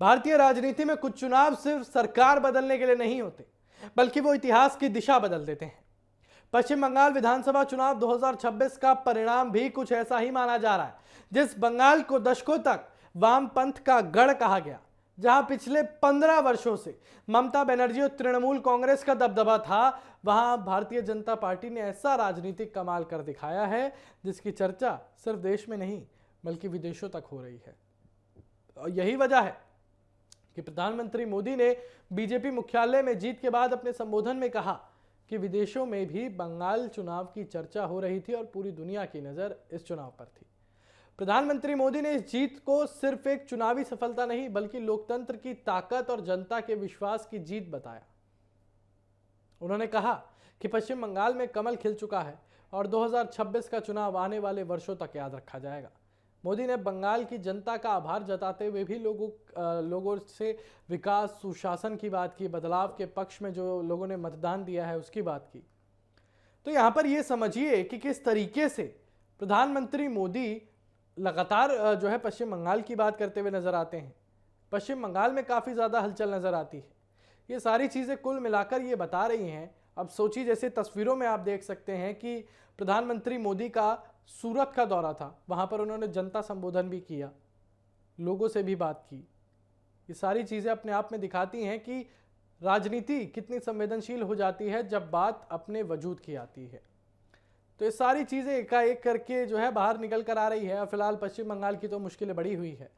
भारतीय राजनीति में कुछ चुनाव सिर्फ सरकार बदलने के लिए नहीं होते, बल्कि वो इतिहास की दिशा बदल देते हैं। पश्चिम बंगाल विधानसभा चुनाव 2026 का परिणाम भी कुछ ऐसा ही माना जा रहा है। जिस बंगाल को दशकों तक वामपंथ का गढ़ कहा गया, जहां पिछले 15 वर्षों से ममता बनर्जी और तृणमूल कांग्रेस का दबदबा था, वहां भारतीय जनता पार्टी ने ऐसा राजनीतिक कमाल कर दिखाया है जिसकी चर्चा सिर्फ देश में नहीं बल्कि विदेशों तक हो रही है। और यही वजह है कि प्रधानमंत्री मोदी ने बीजेपी मुख्यालय में जीत के बाद अपने संबोधन में कहा कि विदेशों में भी बंगाल चुनाव की चर्चा हो रही थी और पूरी दुनिया की नजर इस चुनाव पर थी। प्रधानमंत्री मोदी ने इस जीत को सिर्फ एक चुनावी सफलता नहीं बल्कि लोकतंत्र की ताकत और जनता के विश्वास की जीत बताया। उन्होंने कहा कि पश्चिम बंगाल में कमल खिल चुका है और 2026 का चुनाव आने वाले वर्षों तक याद रखा जाएगा। मोदी ने बंगाल की जनता का आभार जताते हुए भी लोगों से विकास, सुशासन की बात की, बदलाव के पक्ष में जो लोगों ने मतदान दिया है उसकी बात की। तो यहाँ पर ये समझिए कि किस तरीके से प्रधानमंत्री मोदी लगातार जो है पश्चिम बंगाल की बात करते हुए नजर आते हैं। पश्चिम बंगाल में काफ़ी ज़्यादा हलचल नज़र आती है। ये सारी चीज़ें कुल मिलाकर ये बता रही हैं। अब सोचिए, जैसे तस्वीरों में आप देख सकते हैं कि प्रधानमंत्री मोदी का सूरत का दौरा था, वहाँ पर उन्होंने जनता संबोधन भी किया, लोगों से भी बात की। ये सारी चीज़ें अपने आप में दिखाती हैं कि राजनीति कितनी संवेदनशील हो जाती है जब बात अपने वजूद की आती है। तो ये सारी चीज़ें एकाएक करके जो है बाहर निकल कर आ रही है। और फिलहाल पश्चिम बंगाल की तो मुश्किलें बढ़ी हुई है।